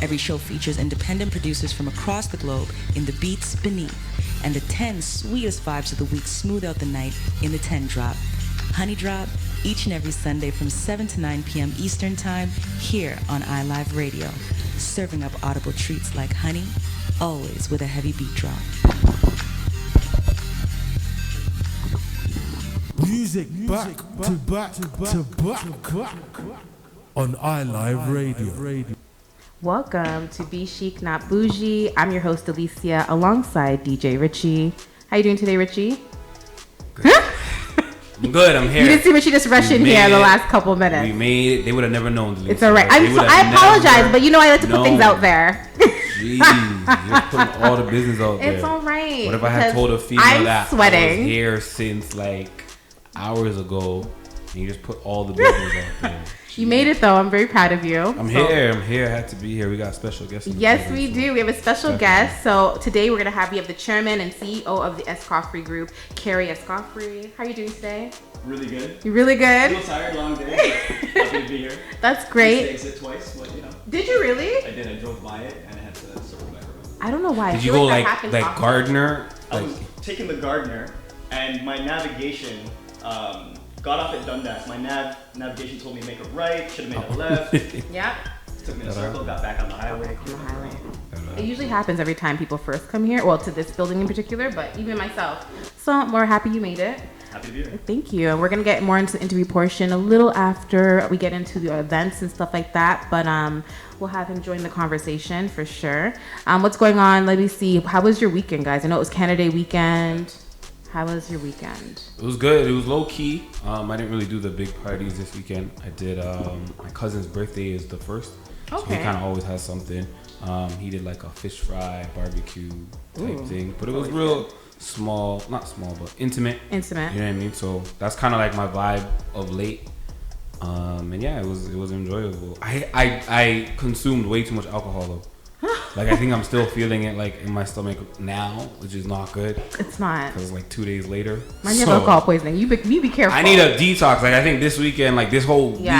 Every show features independent producers from across the globe in the beats beneath, and the 10 sweetest vibes of the week smooth out the night in the 10 drop. Honey Drop, each and every Sunday from 7 to 9 p.m. Eastern Time, here on iLive Radio, serving up audible treats like honey, always with a heavy beat drop. Music back to back on iLive Radio. Welcome to bChic, Not Bougie. I'm your host, Alicia, alongside DJ Richie. How you doing today, Richie? I'm good. I'm here. You didn't see Richie just rush in here in the last couple minutes. We made it. They would have never known. Alicia. It's all right. I apologize, but you know I like to put things out there. Jeez, you're putting all the business out there. It's all right. What if I had told a female that sweating. I was here since like hours ago, and you just put all the business out there? You made it though. I'm very proud of you. I'm here. I had to be here. We got a special guest. Yes, we do. We have a special guest. So today we have the chairman and CEO of the Escoffery Group, Carrie Escoffery. How are you doing today? Really good. You're really good? A little tired, long day. Happy to be here. That's great. I used to exit twice, but you know. Did you really? I did. I drove by it and I had to circle back around. I don't know why. Did you go like Gardner? I was taking the Gardner and my navigation got off at Dundas. My navigation told me to make a right, should have made a left. Yeah. Took me in a circle, got back on the highway. It usually happens every time people first come here. Well, to this building in particular, but even myself. So we're happy you made it. Happy to be here. Thank you. And we're going to get more into the interview portion a little after we get into the events and stuff like that. But we'll have him join the conversation for sure. What's going on? Let me see. How was your weekend, guys? I know it was Canada Day weekend. How was your weekend? It was good. It was low key. I didn't really do the big parties this weekend. I did. My cousin's birthday is the first. Okay. So he kind of always has something. He did like a fish fry barbecue type thing, but it was real small, not small, but intimate. Intimate. You know what I mean? So that's kind of like my vibe of late. And yeah, it was enjoyable. I consumed way too much alcohol though. Like I think I'm still feeling it like in my stomach now, which is not good. It's not. Because like 2 days later. Mine have alcohol poisoning. You be careful. I need a detox. Like I think this weekend, like this whole week,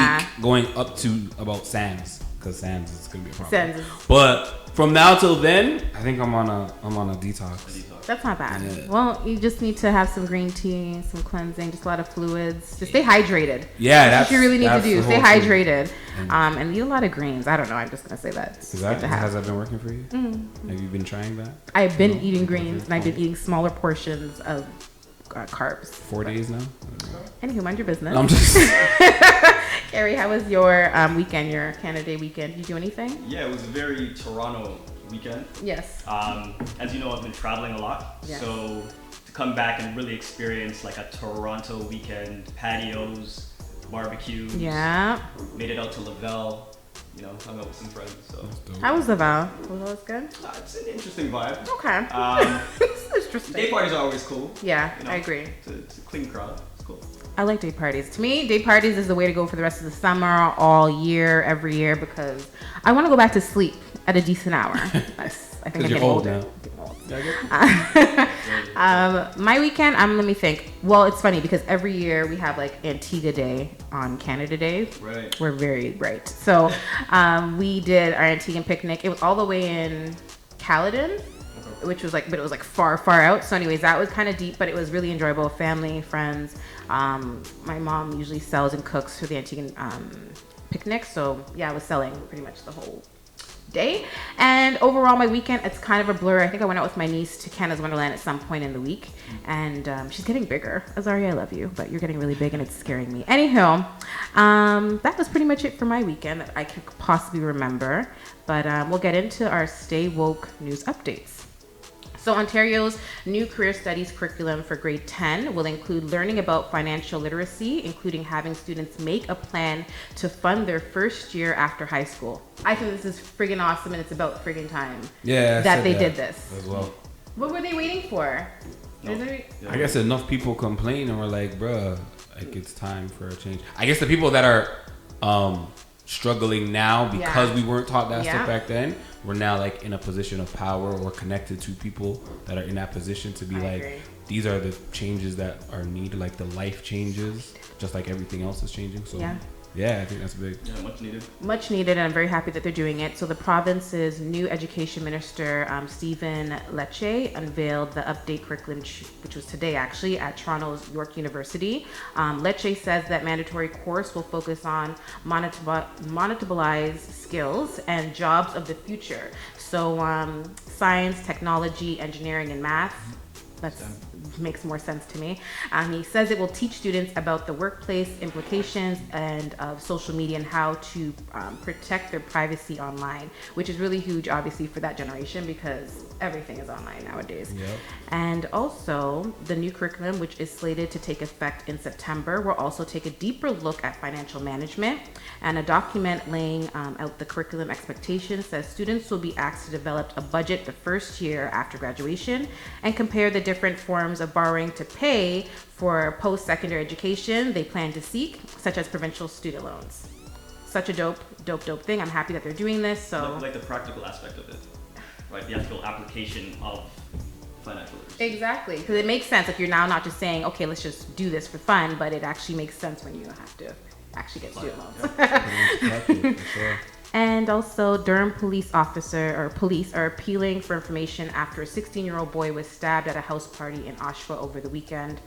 going up to about Sam's, because Sam's is gonna be a problem. But from now till then, I think I'm on a detox. That's not bad. Yeah. Well, you just need to have some green tea, some cleansing, just a lot of fluids. Just stay hydrated. Yeah, that's what you really need to do. Stay hydrated. And and eat a lot of greens. I don't know. I'm just gonna say that. Has that been working for you? Mm-hmm. Have you been trying that? I've been eating greens, and I've been eating smaller portions of carbs. 4 days now. Anywho, mind your business. I'm just. Carrie, how was your weekend? Your Canada Day weekend? Did you do anything? Yeah, it was a very Toronto weekend. Yes. As you know, I've been traveling a lot. Yes. So to come back and really experience like a Toronto weekend, patios, barbecues. Yeah. Made it out to Laval. You know, hung out with some friends. So. How was Laval? Was that good? It's an interesting vibe. Okay. It's interesting. Day parties are always cool. Yeah, You know, I agree. It's a clean crowd. It's cool. I like day parties. To me, day parties is the way to go for the rest of the summer, all year, every year, because I want to go back to sleep at a decent hour. I think I'm getting older. My weekend, let me think. Well, it's funny because every year we have like Antigua Day on Canada Day. Right. We're very right. So we did our Antiguan picnic. It was all the way in Caledon, which was but it was like far out. So anyways, that was kind of deep, but it was really enjoyable. Family, friends. My mom usually sells and cooks for the Antiguan picnic. So yeah, I was selling pretty much the whole day. And overall, my weekend, it's kind of a blur. I think I went out with my niece to Canada's Wonderland at some point in the week, and she's getting bigger. Azari, I love you, but you're getting really big and it's scaring me. Anywho, that was pretty much it for my weekend that I could possibly remember, but we'll get into our Stay Woke news updates. So Ontario's new career studies curriculum for grade 10 will include learning about financial literacy, including having students make a plan to fund their first year after high school. I think this is friggin' awesome, and it's about friggin' time that they did this. As well. What were they waiting for? I guess enough people complain and were like, bruh, like it's time for a change. I guess the people that are struggling now because we weren't taught that stuff back then, we're now like in a position of power or connected to people that are in that position to be these are the changes that are needed, like the life changes, just like everything else is changing. So Yeah, I think that's big. Yeah, much needed. Much needed, and I'm very happy that they're doing it. So the province's new education minister, Stephen Lecce, unveiled the update curriculum, which was today actually, at Toronto's York University. Lecce says that mandatory course will focus on monetizable skills and jobs of the future. So science, technology, engineering, and math. That makes more sense to me. He says it will teach students about the workplace implications and of social media and how to protect their privacy online, which is really huge, obviously, for that generation because everything is online nowadays. Yep. And also, the new curriculum, which is slated to take effect in September, will also take a deeper look at financial management. And a document laying out the curriculum expectations says students will be asked to develop a budget the first year after graduation and compare the different forms of borrowing to pay for post-secondary education they plan to seek, such as provincial student loans. Such a dope thing. I'm happy that they're doing this. So like the practical aspect of it, right? The actual application of financial literacy. Exactly, because it makes sense if you're now not just saying, okay, let's just do this for fun, but it actually makes sense when you have to actually get student loans. And also, Durham police are appealing for information after a 16-year-old boy was stabbed at a house party in Oshawa over the weekend.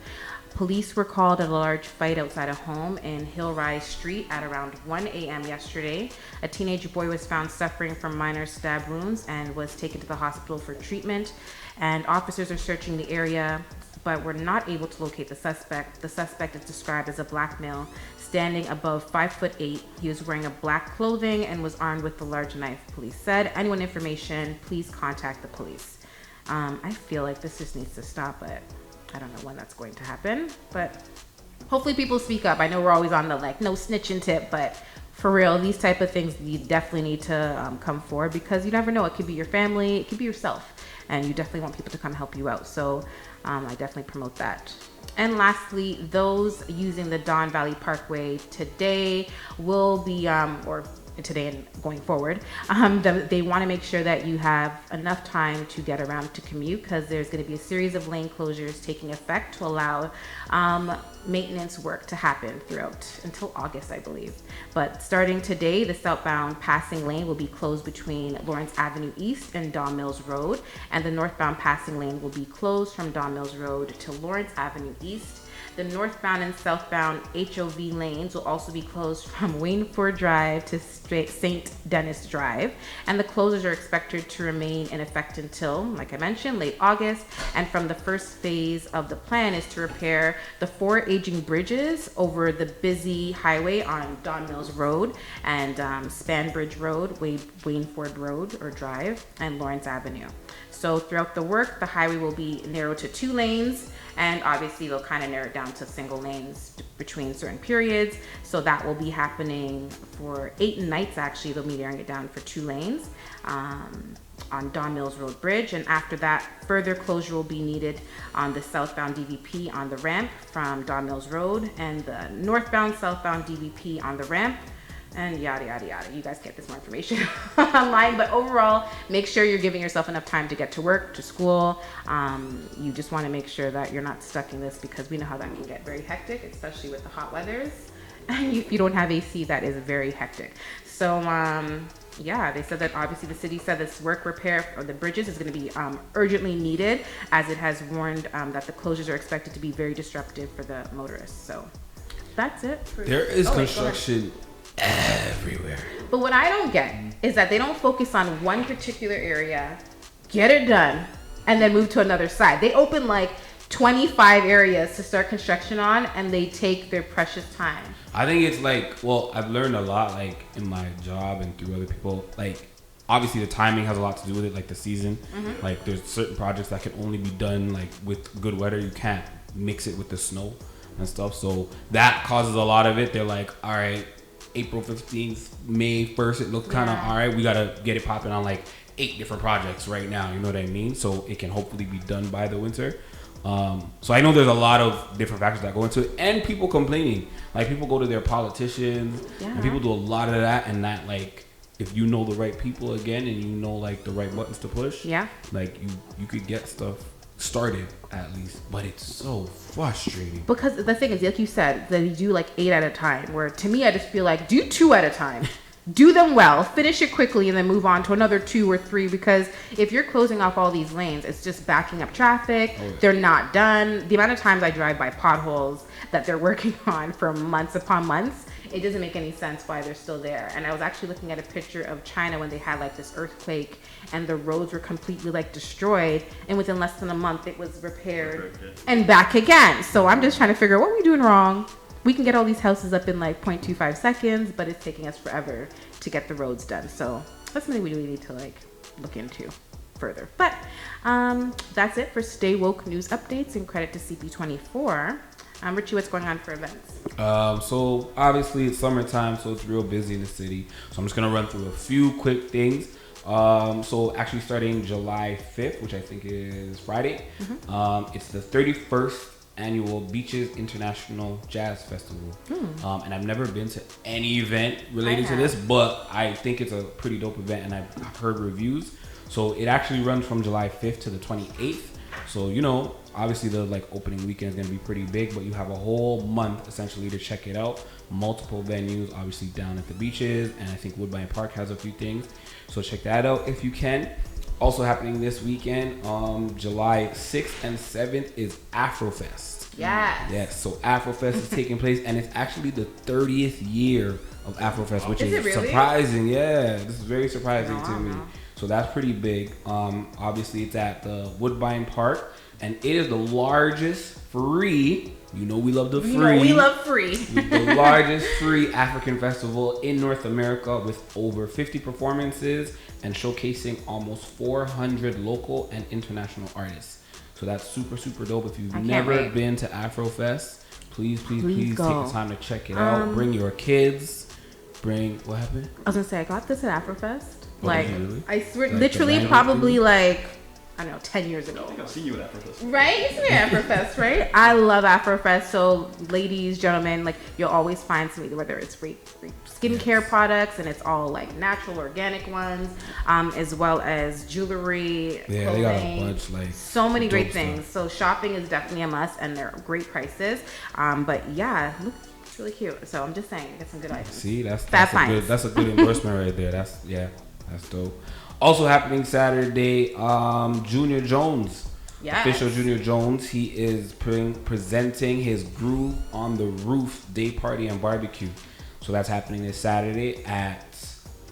Police were called at a large fight outside a home in Hillrise Street at around 1 a.m. yesterday. A teenage boy was found suffering from minor stab wounds and was taken to the hospital for treatment. And officers are searching the area, but were not able to locate the suspect. The suspect is described as a black male, standing above 5'8". He was wearing a black clothing and was armed with a large knife, police said. Anyone information, please contact the police. I feel like this just needs to stop, but I don't know when that's going to happen. But hopefully people speak up. I know we're always on the no snitching tip, but for real, these type of things, you definitely need to come forward because you never know. It could be your family, it could be yourself, and you definitely want people to come help you out. So I definitely promote that. And lastly, those using the Don Valley Parkway today will be, or today and going forward, they want to make sure that you have enough time to get around to commute because there's going to be a series of lane closures taking effect to allow maintenance work to happen throughout until August, I believe. But starting today, the southbound passing lane will be closed between Lawrence Avenue East and Don Mills Road, and the northbound passing lane will be closed from Don Mills Road to Lawrence Avenue East. The northbound and southbound HOV lanes will also be closed from Waynford Drive to St. Denis Drive, and the closures are expected to remain in effect until, like I mentioned, late August. And from the first phase of the plan is to repair the 4 aging bridges over the busy highway on Don Mills Road and Spanbridge Road, Waynford Road or Drive, and Lawrence Avenue. So throughout the work, the highway will be narrowed to 2 lanes, and obviously they'll kind of narrow it down to single lanes between certain periods. So that will be happening for 8 nights. Actually, they'll be narrowing it down for 2 lanes on Don Mills Road Bridge. And after that, further closure will be needed on the southbound DVP on the ramp from Don Mills Road, and the northbound southbound DVP on the ramp, and yada, yada, yada. You guys get this more information online, but overall, make sure you're giving yourself enough time to get to work, to school. You just want to make sure that you're not stuck in this because we know how that can get very hectic, especially with the hot weathers. And if you don't have AC, that is very hectic. So, yeah, they said that obviously the city said this work repair of the bridges is going to be urgently needed, as it has warned that the closures are expected to be very disruptive for the motorists. So that's it. There is construction everywhere. But what I don't get is that they don't focus on one particular area, get it done, and then move to another side. They open like 25 areas to start construction on, and they take their precious time. I think it's I've learned a lot in my job and through other people. Obviously the timing has a lot to do with it, like the season. Mm-hmm. There's certain projects that can only be done with good weather. You can't mix it with the snow and stuff. So that causes a lot of it. They're like, all right, April 15th, May 1st, it looks kind of all right. We got to get it popping on 8 different projects right now. You know what I mean? So it can hopefully be done by the winter. So I know there's a lot of different factors that go into it, and people complaining. People go to their politicians, and people do a lot of that, and that if you know the right people again, and you know the right buttons to push, you could get stuff started at least, but it's so frustrating. Because the thing is, like you said, that you do like 8 at a time, where to me, I just feel like do 2 at a time. Do them well, finish it quickly, and then move on to another 2 or 3, because if you're closing off all these lanes, it's just backing up traffic. Oh, yeah. They're not done. The amount of times I drive by potholes that they're working on for months upon months, it doesn't make any sense why they're still there. And I was actually looking at a picture of China when they had like this earthquake and the roads were completely like destroyed, and within less than a month it was repaired and back again. So I'm just trying to figure out what we're doing wrong. We can get all these houses up in like 0.25 seconds, but it's taking us forever to get the roads done. So that's something we really need to like look into further. But that's it for Stay Woke news updates, and credit to CP24. Richie, what's going on for events? So obviously it's summertime, so it's real busy in the city. So I'm just gonna run through a few quick things. So actually starting July 5th, which I think is Friday, it's the 31st annual bChic International Jazz Festival. And I've never been to any event related to this, but I think it's a pretty dope event, and I've heard reviews. So it actually runs from July 5th to the 28th. So, you know, obviously the like opening weekend is going to be pretty big, but you have a whole month essentially to check it out. Multiple venues, obviously down at the beaches, and I think Woodbine Park has a few things. So check that out if you can. Also happening this weekend, July 6th and 7th is Afrofest. Yes, so Afrofest is taking place, and it's actually the 30th year of Afrofest, which is really surprising. Yeah, this is very surprising to me. So that's pretty big. Obviously, it's at the Woodbine Park, and it is the largest free. You know we love the free. You know we love free. The largest free African festival in North America, with over 50 performances and showcasing almost 400 local and international artists. So that's super, super dope. If you've never been to Afrofest, please take the time to check it out. Bring your kids. What happened? I was gonna say, I got this at Afrofest. Like, really? I swear, like literally probably like, I don't know, 10 years ago. I think I've seen you at Afrofest. Right? You see me at Afrofest, right? I love Afrofest. So ladies, gentlemen, like you'll always find something, whether it's free skincare products, and it's all like natural, organic ones, as well as jewelry, clothing, they got a bunch, like so many great things. So shopping is definitely a must, and they're great prices. But yeah, look, it's really cute. So I'm just saying, get some good items. See, that's a good endorsement right there. That's dope. Also happening Saturday, Junior Jones. Yes. Official Junior Jones. He is presenting his Groove on the Roof Day Party and Barbecue. So that's happening this Saturday at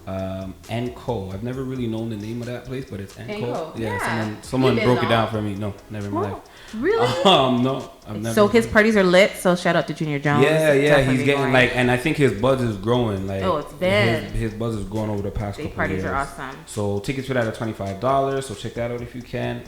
Enco. I've never really known the name of that place, but it's Enco. Yeah. Someone broke it down for me. No, never in my life. Really? No, I've never. So his parties are lit. So shout out to Junior Jones. Yeah, he's getting like, and I think his buzz is growing. Like, it's big. His buzz is growing over the past couple parties years. Are awesome. So tickets for that are $25. So check that out if you can.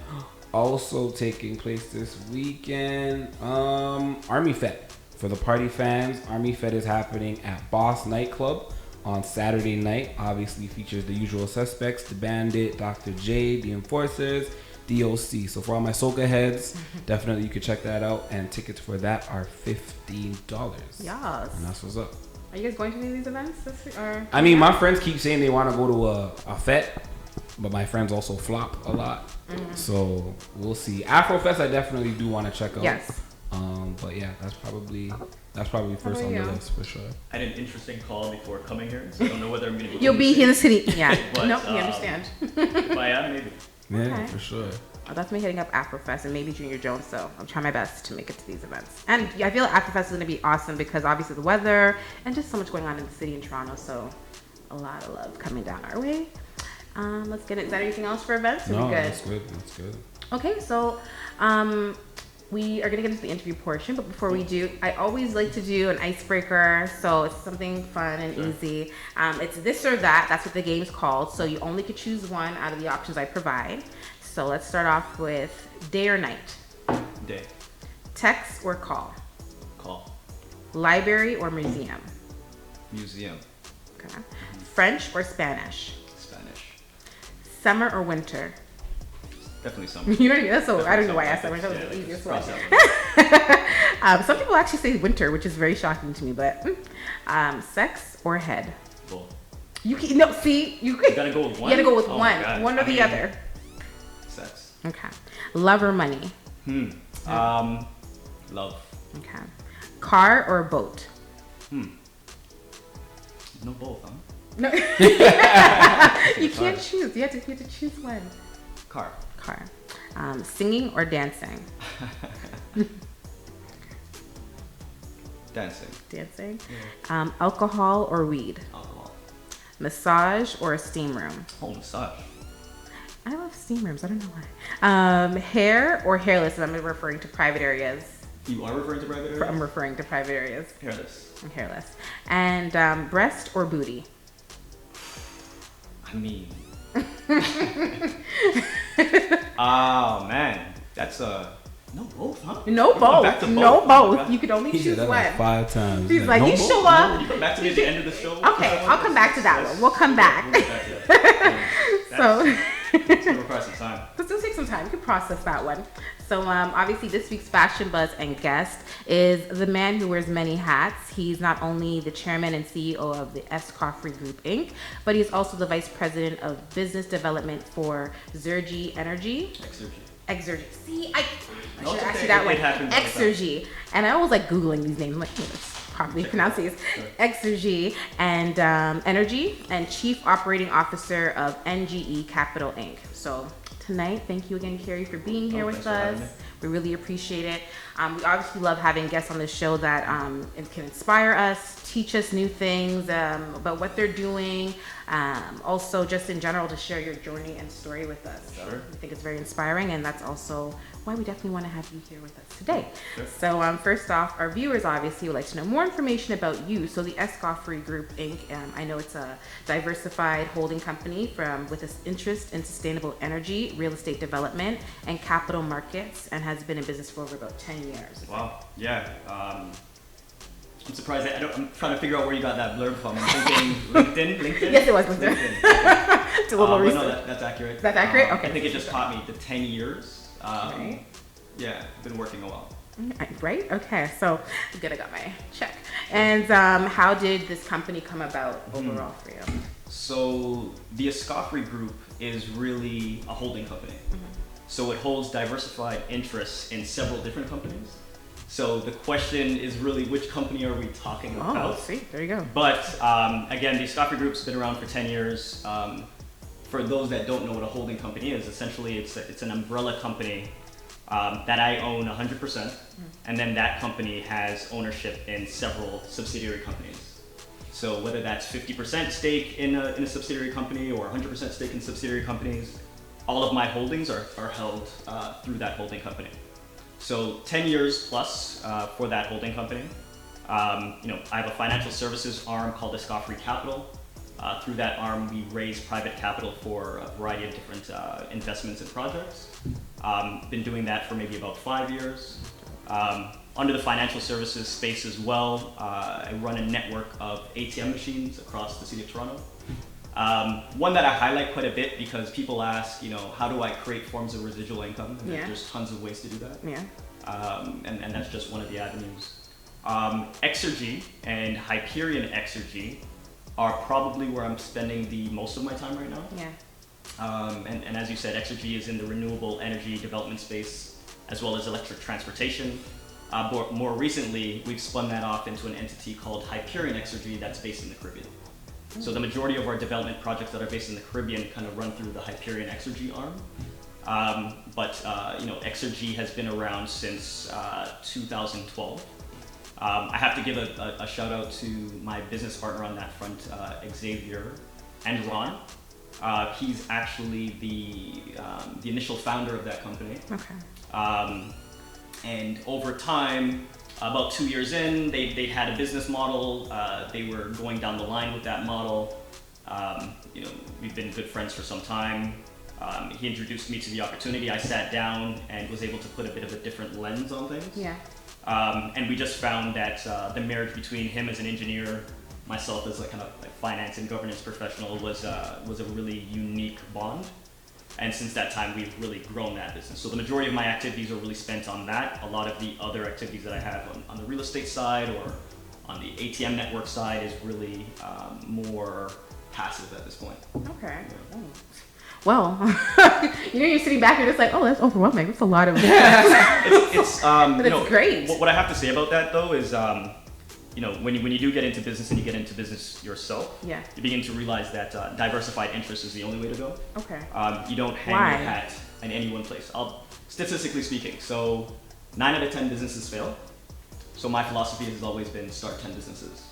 Also taking place this weekend, Army Fete. For the party fans, Army Fete is happening at Boss Nightclub on Saturday night. Obviously features the usual suspects, the Bandit, Dr. J, the Enforcers, DOC. So for all my soca heads, definitely you can check that out. And tickets for that are $15. Yes. And that's what's up. Are you guys going to any of these events this week? I mean, my friends keep saying they want to go to a fete, but my friends also flop a lot. So we'll see. Afrofest, I definitely do want to check out. Yes. But yeah, that's probably first on the list for sure. I had an interesting call before coming here, so I don't know whether I'm gonna go. You'll be here in the city. Yeah. But, nope, we understand. But yeah, maybe. Yeah, for sure. That's me hitting up Afrofest and maybe Junior Jones, so I'm trying my best to make it to these events. And I feel like Afrofest is going to be awesome because obviously the weather and just so much going on in the city in Toronto, so a lot of love coming down our way. Let's get it. Is that anything else for events? No, that's good. Okay, so we are going to get into the interview portion, but before we do, I always like to do an icebreaker, so it's something fun and easy. It's this or that. That's what the game's called, so you only could choose one out of the options I provide. So let's start off with day or night. Day. Text or call. Call. Library or museum. Museum. Okay. French or Spanish. Spanish. Summer or winter. Definitely summer. You know, that's so. I don't know why I asked summer. That was the easiest one. Some people actually say winter, which is very shocking to me. But sex or head. Both. You gotta go with one. Oh One or the other. Sex. Okay. Love or money? Love. Okay. Car or boat? No, both, huh? No. You can't choose. You have to choose one. Car. Singing or dancing? Dancing. Dancing. Yeah. Alcohol or weed? Alcohol. Massage or a steam room? Oh, massage. I love steam rooms. I don't know why. Hair or hairless? I'm referring to private areas. You are referring to private areas? I'm referring to private areas. Hairless. I'm hairless. And breast or booty? I mean. Oh, man. That's no both, huh? No both. No both. You could only He choose said that one. like 5 times. He's like, no you both? show up. You come back to me at the end of the show. Okay, I'll come back to that one. We'll come back. So It's gonna require some time. this will take some time. You can process that one. So obviously this week's Fashion Buzz and guest is the man who wears many hats. He's not only the chairman and CEO of the Escoffery Group Inc., but he's also the vice president of business development for Xergy Energy. Exergy. See, I No, should it's ask okay. you that It one. happens all the time. Exergy. And I was like Googling these names. I'm like, let's properly pronounce these. Exergy and Energy and Chief Operating Officer of NGE Capital Inc. So tonight, thank you again, Carrie, for being here with thanks for having us. me. We really appreciate it. We obviously love having guests on the show that it can inspire us, teach us new things about what they're doing. Also, just in general, to share your journey and story with us. So Sure. I think it's very inspiring, and that's also why we definitely want to have you here with us today. Sure. So first off, our viewers obviously would like to know more information about you. So the Escoffery Group Inc., I know it's a diversified holding company with an interest in sustainable energy, real estate development, and capital markets, and has been in business for over about 10 years. Wow. Yeah. I'm surprised. I'm trying to figure out where you got that blurb from. I'm thinking LinkedIn. Yes, it was LinkedIn. Okay. Do a little No, research. that's accurate. That's accurate? Okay. I think it just taught me the 10 years. Right. Yeah, been working a while. Right? Okay. So good, I got my check. And how did this company come about overall for you? So the Escoffery Group is really a holding company. So it holds diversified interests in several different companies. So the question is really, which company are we talking about? Oh, see, there you go. But again, the Escoffery Group's been around for 10 years. For those that don't know what a holding company is, essentially it's an umbrella company that I own 100%, and then that company has ownership in several subsidiary companies. So whether that's 50% stake in a subsidiary company or 100% stake in subsidiary companies, all of my holdings are held through that holding company. So 10 years plus for that holding company. I have a financial services arm called Escoffery Capital. Through that arm, we raise private capital for a variety of different investments and projects. Been doing that for maybe about 5 years. Under the financial services space as well, I run a network of ATM machines across the city of Toronto. One that I highlight quite a bit because people ask, how do I create forms of residual income? And there's tons of ways to do that. Yeah. And that's just one of the avenues. Exergy and Hyperion Exergy are probably where I'm spending the most of my time right now. Yeah. And as you said, Exergy is in the renewable energy development space as well as electric transportation. But more recently, we've spun that off into an entity called Hyperion Exergy that's based in the Caribbean. So the majority of our development projects that are based in the Caribbean kind of run through the Hyperion Exergy arm. Exergy has been around since 2012. I have to give a shout out to my business partner on that front, Xavier and Ron. He's actually the initial founder of that company. Okay. And over time, about 2 years in, they had a business model. They were going down the line with that model. We've been good friends for some time. He introduced me to the opportunity. I sat down and was able to put a bit of a different lens on things. Yeah. And we just found that the marriage between him as an engineer, myself as a kind of finance and governance professional was a really unique bond. And since that time, we've really grown that business. So the majority of my activities are really spent on that. A lot of the other activities that I have on the real estate side or on the ATM network side is really more passive at this point. Okay. Yeah. well, you're sitting back and it's like, oh, that's overwhelming. That's a lot of. It's but it's great. What I have to say about that though is, when you do get into business and you get into business yourself, yeah, you begin to realize that diversified interest is the only way to go. Okay. You don't hang your hat in any one place. Statistically speaking, so 9 out of 10 businesses fail. So my philosophy has always been start 10 businesses,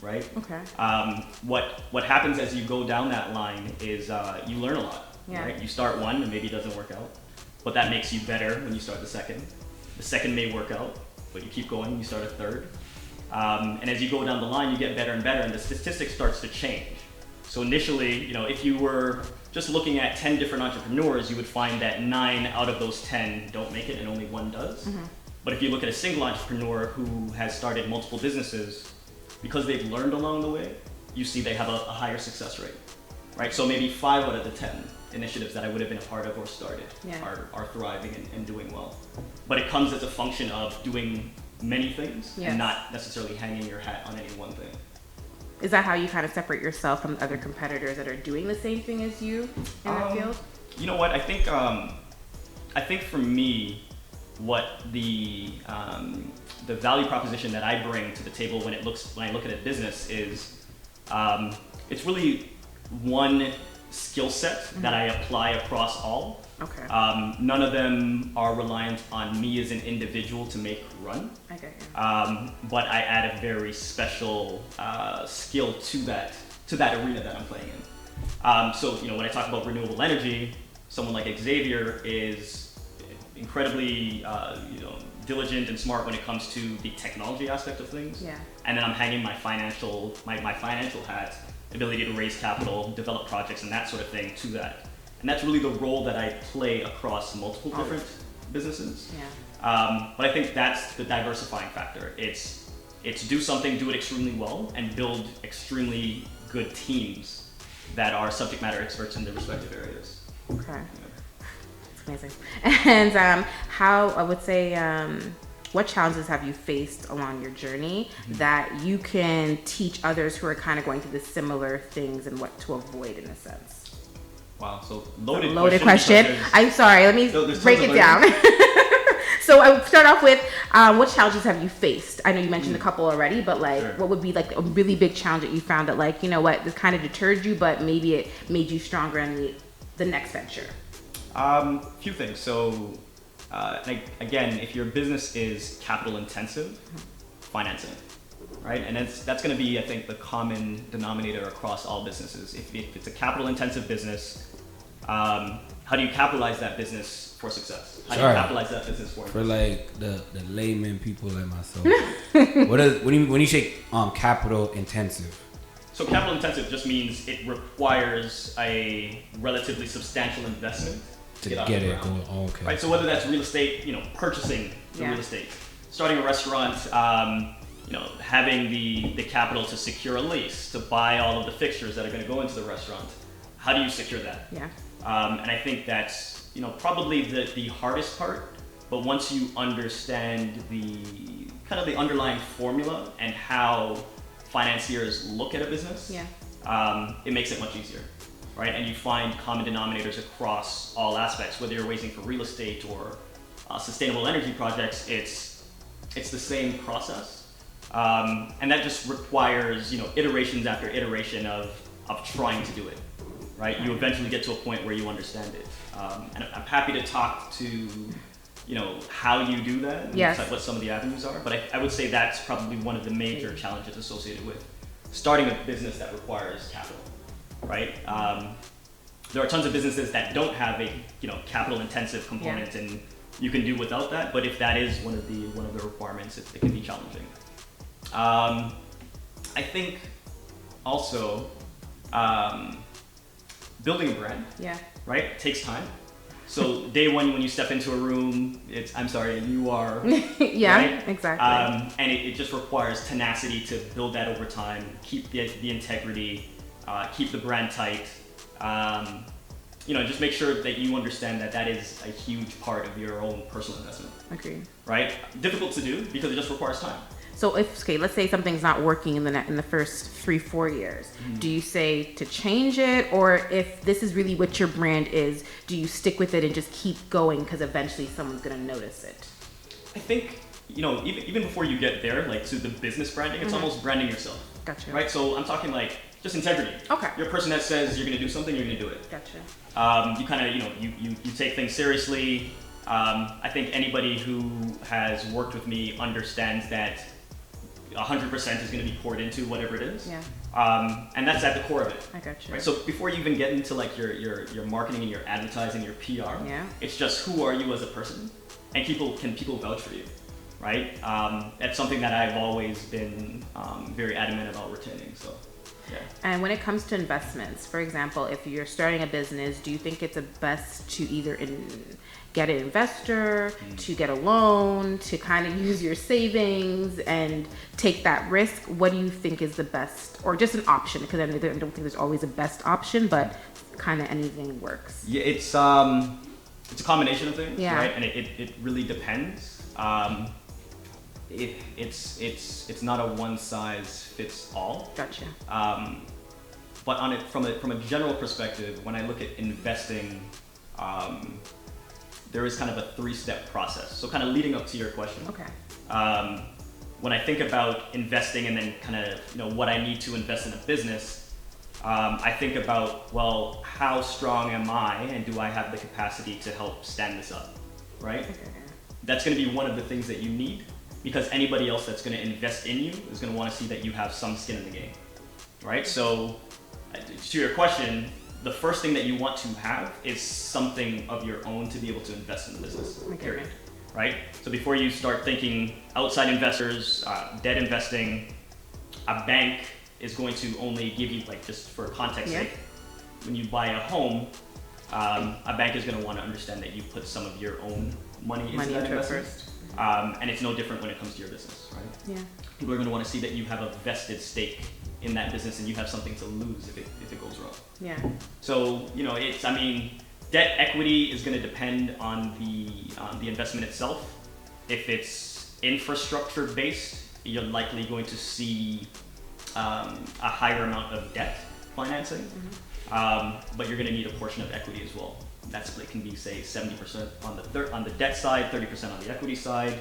right? Okay. What happens as you go down that line is you learn a lot, right? You start one and maybe it doesn't work out, but that makes you better when you start the second. The second may work out, but you keep going, you start a third. And as you go down the line, you get better and better, and the statistics starts to change. So initially, if you were just looking at 10 different entrepreneurs, you would find that 9 out of those 10 don't make it and only 1 does. Mm-hmm. But if you look at a single entrepreneur who has started multiple businesses, because they've learned along the way, you see they have a higher success rate, right? So maybe 5 out of the 10 initiatives that I would have been a part of or started are thriving and doing well. But it comes as a function of doing many things and not necessarily hanging your hat on any one thing. Is that how you kind of separate yourself from other competitors that are doing the same thing as you in that field? You know what? I think for me, what the value proposition that I bring to the table when I look at a business is, it's really one skill set that I apply across all. Okay. None of them are reliant on me as an individual to make run. Okay. But I add a very special skill to that arena that I'm playing in. So when I talk about renewable energy, someone like Xavier is incredibly diligent and smart when it comes to the technology aspect of things. Yeah. And then I'm hanging my financial hat, ability to raise capital, develop projects, and that sort of thing to that. And that's really the role that I play across multiple different businesses. Yeah. But I think that's the diversifying factor. It's do something, do it extremely well, and build extremely good teams that are subject matter experts in their respective areas. Okay. Yeah. That's amazing. And how, I would say, what challenges have you faced along your journey that you can teach others who are kind of going through the similar things and what to avoid in a sense? Wow, so loaded question. I'm sorry, let me break it down. So I would start off with, what challenges have you faced? I know you mentioned a couple already, but what would be like a really big challenge that you found that this kind of deterred you, but maybe it made you stronger in the next venture? Few things. So again, if your business is capital intensive, financing. Right, and that's going to be, I think, the common denominator across all businesses. If it's a capital-intensive business, how do you capitalize that business for success? How do you capitalize that business for like the layman people like myself? when you say capital intensive? So capital intensive just means it requires a relatively substantial investment to get it going. Oh, okay. Right, so whether that's real estate, purchasing the real estate, starting a restaurant. Having the capital to secure a lease, to buy all of the fixtures that are going to go into the restaurant. How do you secure that? Yeah. And I think that's, probably the hardest part, but once you understand the underlying formula and how financiers look at a business, it makes it much easier, right? And you find common denominators across all aspects, whether you're raising for real estate or sustainable energy projects, it's the same process. And that just requires, iterations after iteration of trying to do it, right? You eventually get to a point where you understand it. And I'm happy to talk to, how you do that and what some of the avenues are. But I would say that's probably one of the major challenges associated with starting a business that requires capital, right? There are tons of businesses that don't have a, capital intensive component and you can do without that. But if that is one of the requirements, it can be challenging. I think also building a brand, right, takes time. So day one, when you step into a room, you are, right? Exactly. And it just requires tenacity to build that over time, keep the integrity, keep the brand tight. Just make sure that you understand that is a huge part of your own personal investment. Agreed. Right? Difficult to do because it just requires time. So let's say something's not working in the first 3-4 years, do you say to change it, or if this is really what your brand is, do you stick with it and just keep going because eventually someone's gonna notice it? I think, even before you get there, like to the business branding, it's almost branding yourself. Gotcha. Right? So I'm talking like just integrity. Okay. You're a person that says you're gonna do something, you're gonna do it. Gotcha. You kind of, you take things seriously. I think anybody who has worked with me understands that 100% is going to be poured into whatever it is. Yeah. And that's at the core of it. I gotcha. Right. So before you even get into like your marketing and your advertising, your PR, yeah, it's just who are you as a person, and can people vouch for you, right? That's something that I've always been very adamant about retaining. So. Yeah. And when it comes to investments, for example, if you're starting a business, do you think it's best to either get an investor, to get a loan, to kind of use your savings and take that risk? What do you think is the best, or just an option? Because I don't think there's always a best option, but kind of anything works. Yeah, it's a combination of things, yeah, right? And it really depends. It's not a one size fits all. Gotcha. But from a general perspective, when I look at investing, there is kind of a 3-step process. So kind of leading up to your question. Okay. When I think about investing and then kind of what I need to invest in a business, I think about, well, how strong am I, and do I have the capacity to help stand this up, right? Okay. That's going to be one of the things that you need, because anybody else that's going to invest in you is going to want to see that you have some skin in the game, right? So to your question, the first thing that you want to have is something of your own to be able to invest in the business, period, right? So before you start thinking outside investors, debt investing, a bank is going to only give you, like, just for context sake, when you buy a home, a bank is going to want to understand that you put some of your own money into that investment. And it's no different when it comes to your business, right? Yeah. People are going to want to see that you have a vested stake in that business and you have something to lose if it goes wrong. Yeah. So, debt equity is going to depend on the investment itself. If it's infrastructure based, you're likely going to see a higher amount of debt financing, but you're going to need a portion of equity as well. That split can be, say, 70% on the debt side, 30% on the equity side.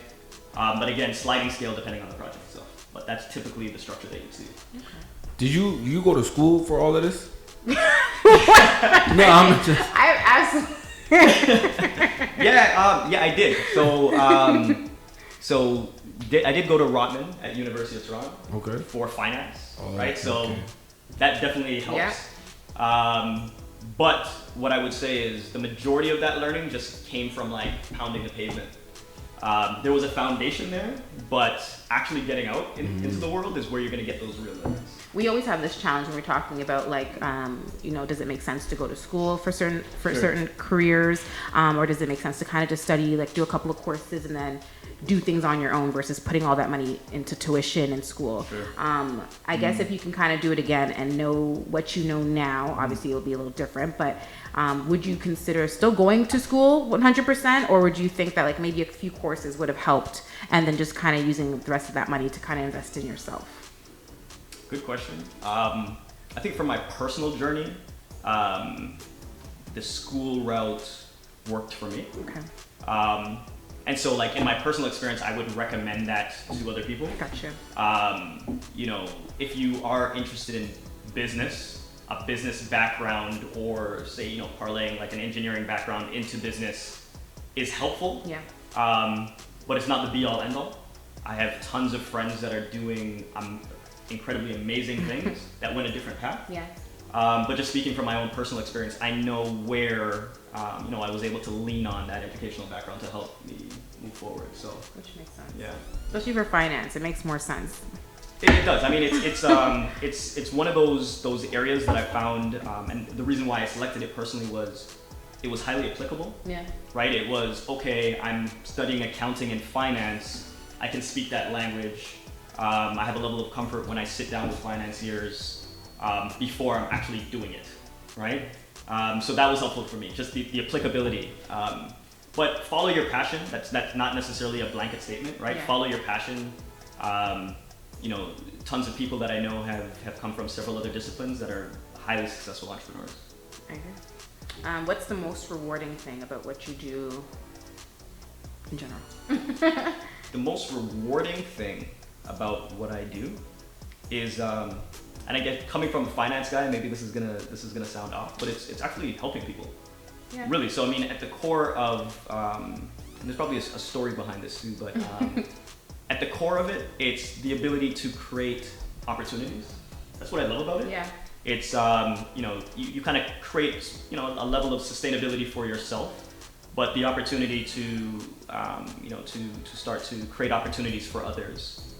But again, sliding scale depending on the project itself. But that's typically the structure that you see. Okay. Did you go to school for all of this? No, I'm just. I absolutely. Yeah, I did. I did go to Rotman at University of Toronto. Okay. For finance, right? Okay. So that definitely helps. Yeah. But what I would say is the majority of that learning just came from like pounding the pavement. There was a foundation there, but actually getting out into the world is where you're going to get those real learnings. We always have this challenge when we're talking about like, does it make sense to go to school for certain careers, or does it make sense to kind of just study, like do a couple of courses and then do things on your own versus putting all that money into tuition in school. Sure. I guess if you can kind of do it again and know what you know now, obviously it'll be a little different, but would you consider still going to school 100%, or would you think that like maybe a few courses would have helped and then just kind of using the rest of that money to kind of invest in yourself? Good question. I think for my personal journey, the school route worked for me. Okay. And so, like, in my personal experience, I would recommend that to other people. Gotcha. If you are interested in business, a business background, or say, parlaying like an engineering background into business is helpful. Yeah. But it's not the be all end all. I have tons of friends that are doing incredibly amazing things that went a different path. Yeah. But just speaking from my own personal experience, I know where I was able to lean on that educational background to help me move forward. So, which makes sense. Yeah. Especially for finance, it makes more sense. It does. I mean, it's one of those areas that I found, and the reason why I selected it personally was it was highly applicable. Yeah. Right. It was okay. I'm studying accounting and finance. I can speak that language. I have a level of comfort when I sit down with financiers before I'm actually doing it, right? So that was helpful for me, just the applicability. But follow your passion. That's not necessarily a blanket statement, right? Yeah. Follow your passion. You know, tons of people that I know have come from several other disciplines that are highly successful entrepreneurs. Okay. What's the most rewarding thing about what you do in general? The most rewarding thing about what I do is, and I get coming from a finance guy, maybe this is gonna sound off, but it's actually helping people. Yeah. Really. So I mean, at the core of, and there's probably a story behind this too, but at the core of it, it's the ability to create opportunities. That's what I love about it. Yeah. It's you know, you kind of create, you know, a level of sustainability for yourself, but the opportunity to you know, to start to create opportunities for others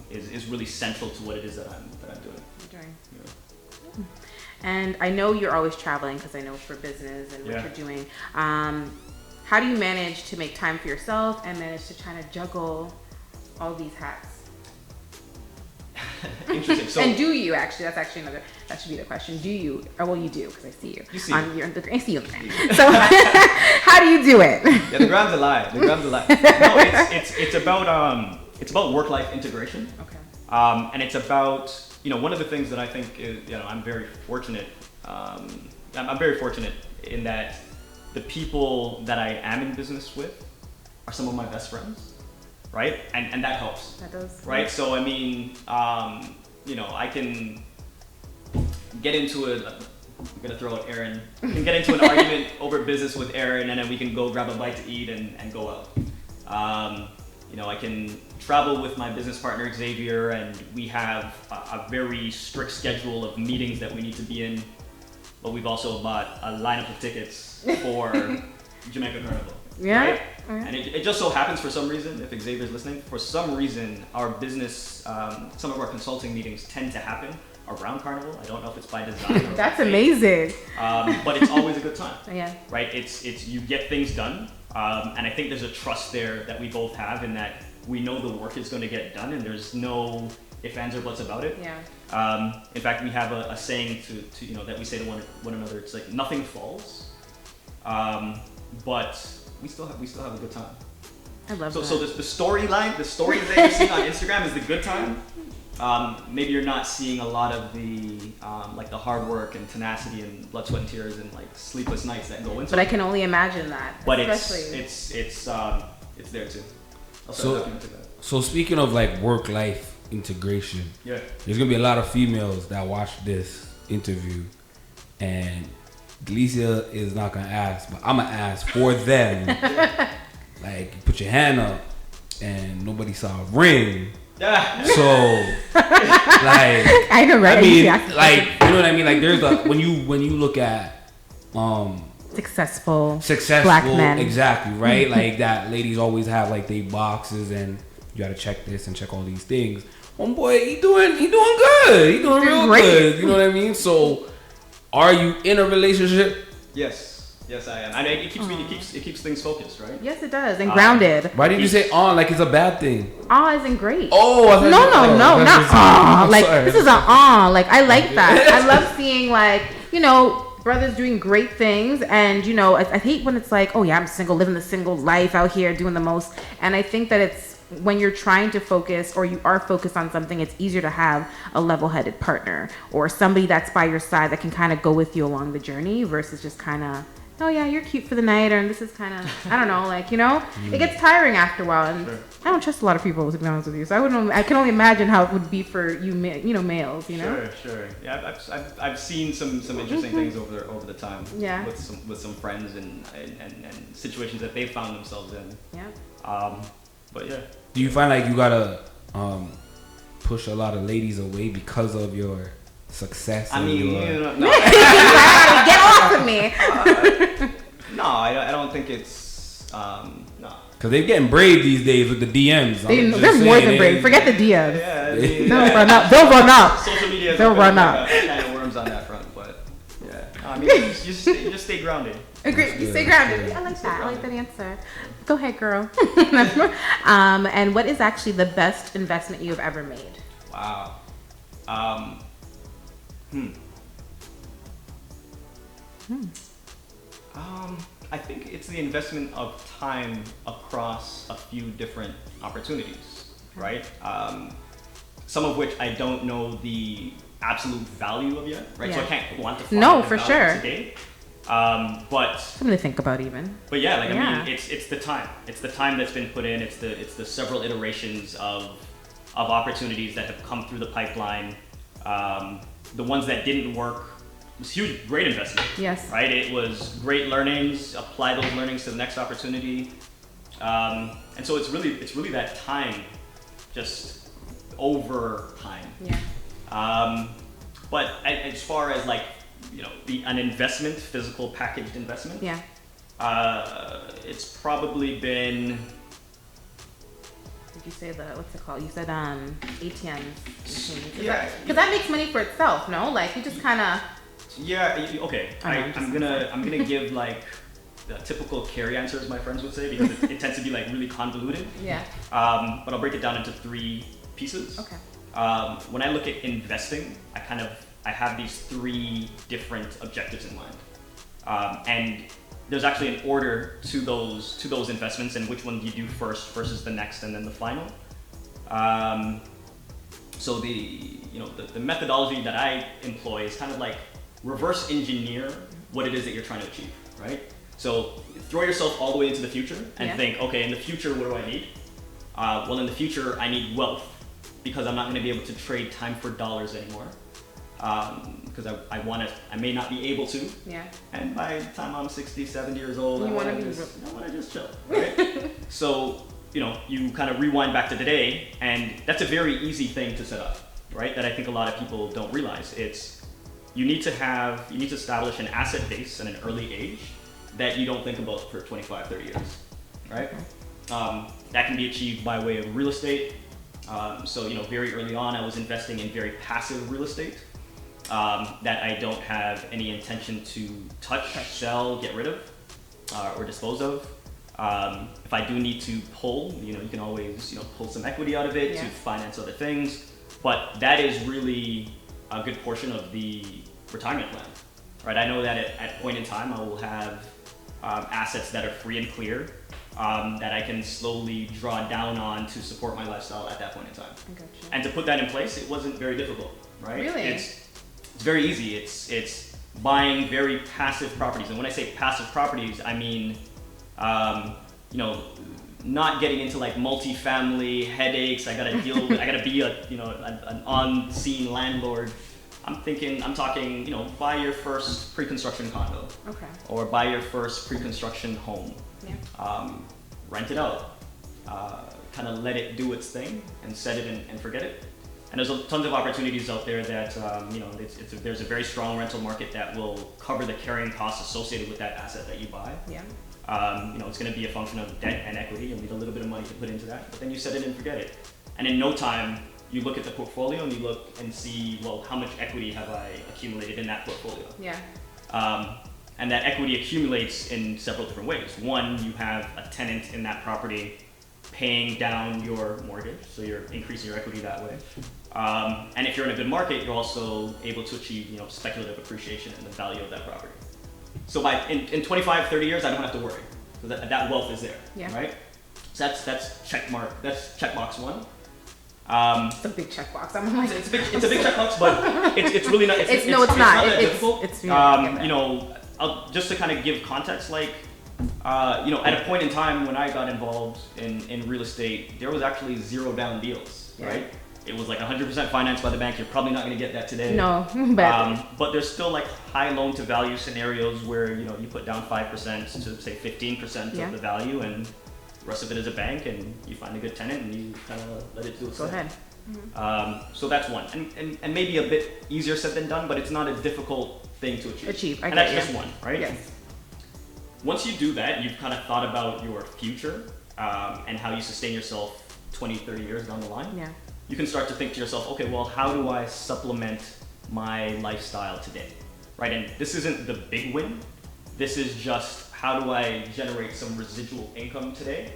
is really central to what it is that I'm doing. Yeah. And I know you're always traveling because I know for business and what you're doing. How do you manage to make time for yourself and manage to kind of juggle all these hats? Interesting. So, and do you actually? That should be the question. Do you? Or well, you do because I see you. You see I see you on the gram. So how do you do it? Yeah, the gram's a lie. No, it's about work-life integration. Okay. And it's about, you know, one of the things that I think is, you know, I'm very fortunate. I'm very fortunate in that the people that I am in business with are some of my best friends. Right? And that helps. That does. Right? So, I mean, you know, I can get into I'm going to throw out Aaron. I can get into an argument over business with Aaron, and then we can go grab a bite to eat and go out. You know, I can travel with my business partner, Xavier, and we have a very strict schedule of meetings that we need to be in. But we've also bought a lineup of tickets for Jamaica Carnival. Yeah. Right? And it just so happens, for some reason, if Xavier's listening, for some reason our business, some of our consulting meetings tend to happen around Carnival. I don't know if it's by design. Or That's amazing. But it's always a good time. Yeah. Right? It's you get things done, and I think there's a trust there that we both have in that we know the work is going to get done, and there's no ifs, ands, or buts about it. Yeah. In fact, we have a saying to you know, that we say to one another. It's like nothing falls, but we still have a good time. I love that. So the storyline, the stories that you're seeing on Instagram is the good time. Maybe you're not seeing a lot of the like the hard work and tenacity and blood, sweat, and tears and like sleepless nights that go into it. But I can only imagine that. But especially. it's there too. So speaking of like work-life integration, there's gonna be a lot of females that watch this interview, and Delicia is not gonna ask, but I'm gonna ask for them. Like, you put your hand up, and nobody saw a ring. So, like, I know, right? I mean, like, you know what I mean? Like, there's a when you look at successful black men, exactly, right? Like that, ladies always have like they boxes, and you gotta check this and check all these things. Homeboy, he doing good. He doing real great. Good. You know what I mean? So, are you in a relationship? Yes, I am. And it keeps things focused, right? Yes, it does, and grounded. Why did you say on like it's a bad thing? Isn't great. Oh, I no, not like sorry. This is an like I like that. I love seeing like, you know, brothers doing great things, and you know, I hate when it's like, oh yeah, I'm single, living the single life out here, doing the most. And I think that it's when you're trying to focus or you are focused on something, it's easier to have a level-headed partner or somebody that's by your side that can kind of go with you along the journey versus just kind of, oh yeah, you're cute for the night, or this is kind of, I don't know, like, you know, it gets tiring after a while. And I don't trust a lot of people, to be honest with you. So I can only imagine how it would be for you, you know, males, you know. Sure. Yeah, I've seen some interesting things over the time. Yeah. With some friends and situations that they found themselves in. Yeah. But yeah. Do you find like you gotta push a lot of ladies away because of your success? I mean, no. Get off of me. No, I don't think it's no. Because they're getting brave these days with the DMs. They're more than brave. Forget the DMs. Yeah, I mean, they'll run up. Social media. They'll run up. Kind of worms on that front, but yeah. I mean, you just stay grounded. Agree. You stay grounded. I like that. I like that answer. Go ahead, girl. And what is actually the best investment you have ever made? Wow. I think it's the investment of time across a few different opportunities. right? Some of which I don't know the absolute value of yet, right? So I can't quantify the for value sure. today. But something to think about even. But yeah, like I mean, it's the time. It's the time that's been put in. It's the several iterations of opportunities that have come through the pipeline. The ones that didn't work was huge, great investment. Yes. Right. It was great learnings. Apply those learnings to the next opportunity. And so it's really that time, just over time. Yeah. But as far as like, you know, an investment, physical packaged investment. Yeah. It's probably been. Did you say what's it called? You said ATM machines. Yeah. Because that makes money for itself, no? Like you just kind of. Yeah. Okay. I'm gonna give like the typical carry answers my friends would say because it tends to be like really convoluted. Yeah. But I'll break it down into 3 pieces. Okay. When I look at investing, I have these 3 different objectives in mind, and there's actually an order to those investments and which one you do first versus the next and then the final. So the methodology that I employ is kind of like reverse engineer what it is that you're trying to achieve, right? So throw yourself all the way into the future and think, okay, in the future, what do I need? Well, in the future, I need wealth because I'm not going to be able to trade time for dollars anymore. Because I may not be able to. Yeah. And by the time I'm 60, 70 years old, I want to just chill, right? So, you kind of rewind back to today, and that's a very easy thing to set up, right? That I think a lot of people don't realize. You need to establish an asset base at an early age that you don't think about for 25, 30 years, right? That can be achieved by way of real estate. So, very early on, I was investing in very passive real estate. That I don't have any intention to touch, sell, get rid of, or dispose of. If I do need to pull, you can always, pull some equity out of it to finance other things. But that is really a good portion of the retirement plan, right? I know that at a point in time, I will have assets that are free and clear that I can slowly draw down on to support my lifestyle at that point in time. I gotcha. And to put that in place, it wasn't very difficult, right? Really? It's very easy. It's buying very passive properties, and when I say passive properties, I mean, not getting into like multi-family headaches. I gotta deal with. I gotta be an on-scene landlord. I'm talking, buy your first pre-construction condo. Okay. Or buy your first pre-construction home. Yeah. Rent it out. Kind of let it do its thing and set it and forget it. And there's tons of opportunities out there that, there's a very strong rental market that will cover the carrying costs associated with that asset that you buy. Yeah. It's going to be a function of debt and equity. You'll need a little bit of money to put into that, but then you set it and forget it. And in no time, you look at the portfolio and you look and see, well, how much equity have I accumulated in that portfolio? Yeah. And that equity accumulates in several different ways. One, you have a tenant in that property paying down your mortgage, so you're increasing your equity that way. And if you're in a good market, you're also able to achieve, speculative appreciation in the value of that property. So in 25, 30 years, I don't have to worry. So that wealth is there, right? So that's checkbox 1. It's a big checkbox. I'm like, it's a big checkbox, but it's really not. It's not that difficult. It's just to kind of give context, like, at a point in time when I got involved in real estate, there was actually 0 down deals, right? It was like 100% financed by the bank. You're probably not going to get that today. No, but there's still like high loan to value scenarios where you put down 5% to say 15% of the value, and the rest of it is a bank, and you find a good tenant and you kind of let it do its thing. Go ahead. Mm-hmm. So that's one, and maybe a bit easier said than done, but it's not a difficult thing to achieve. And that's just one, right? Yes. Once you do that, you've kind of thought about your future and how you sustain yourself 20, 30 years down the line. Yeah. You can start to think to yourself, okay, well, how do I supplement my lifestyle today, right? And this isn't the big win. This is just how do I generate some residual income today